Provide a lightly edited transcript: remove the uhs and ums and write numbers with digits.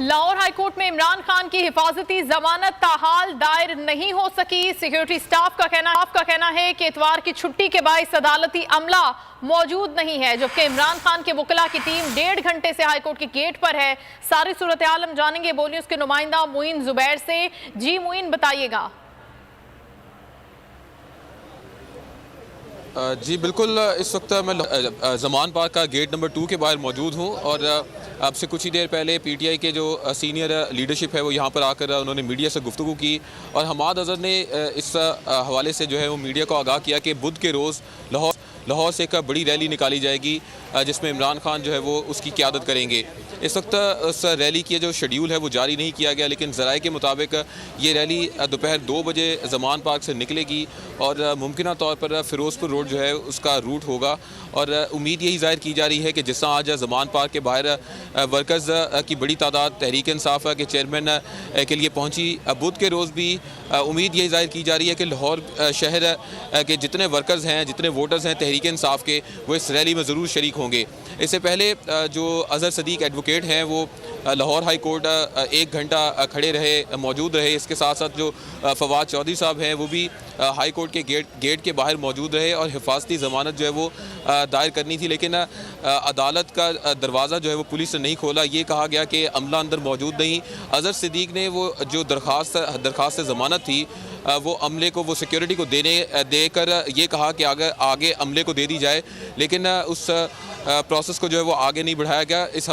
Lahore high court में इमरान खान की हिफाजती जमानत ताहाल दायर नहीं हो सकी। सिक्योरिटी स्टाफ का कहना है कि इतवार की छुट्टी के बायस अदालती अमला मौजूद नहीं है, जबकि इमरान खान के वकला की टीम 1.5 घंटे से हाईकोर्ट के गेट पर है। सारी सूरत हाल हम जानेंगे बोल न्यूज के नुमाइंदा मुइन जुबैर से। जी मुइन, बताइएगा। जी बिल्कुल, इस वक्त मैं ज़मान पार्क का गेट नंबर 2 के बाहर मौजूद हूँ और अब से कुछ ही देर पहले पीटीआई के जो सीनियर लीडरशिप है वो यहाँ पर आकर उन्होंने मीडिया से गुफ्तगू की और हमाद अज़हर ने इस हवाले से जो है वो मीडिया को आगाह किया कि बुध के रोज़ लाहौर से एक बड़ी रैली निकाली जाएगी जिसमें इमरान खान जो है वो उसकी क़यादत करेंगे। इस वक्त उस रैली की जो शेड्यूल है वो जारी नहीं किया गया, लेकिन ज़राए के मुताबिक ये रैली दोपहर 2 बजे ज़मान पार्क से निकलेगी और मुमकिन तौर पर फ़िरोज़पुर रोड जो है उसका रूट होगा। और उम्मीद यही ज़ाहिर की जा रही है कि जिस तरह आज ज़मान पार्क के बाहर वर्कर्स की बड़ी तादाद तहरीक इंसाफ के चेयरमैन के लिए पहुँची, बुध के रोज़ भी उम्मीद यही ज़ाहिर की जा रही है कि लाहौर शहर के जितने वर्कर्स हैं, जितने वोटर्स हैं तहरीक इंसाफ के, वो इस रैली में ज़रूर शरीक होंगे। इससे पहले जो अज़हर सदीक एडवोकेट हैं वो लाहौर हाई कोर्ट 1 घंटा खड़े रहे, मौजूद रहे। इसके साथ साथ जो फवाद चौधरी साहब हैं वो भी हाई कोर्ट के गेट के बाहर मौजूद रहे और हिफाजती ज़मानत जो है वो दायर करनी थी, लेकिन अदालत का दरवाज़ा जो है वो पुलिस ने नहीं खोला। ये कहा गया कि अमला अंदर मौजूद नहीं। अज़हर सदीक ने वो जो दरख्वास्त ज़मानत थी वो अमले को, वो सिक्योरिटी को देकर ये कहा कि आगे अमले को दे दी जाए, लेकिन उस प्रोसेस को जो है वो आगे नहीं बढ़ाया गया। इस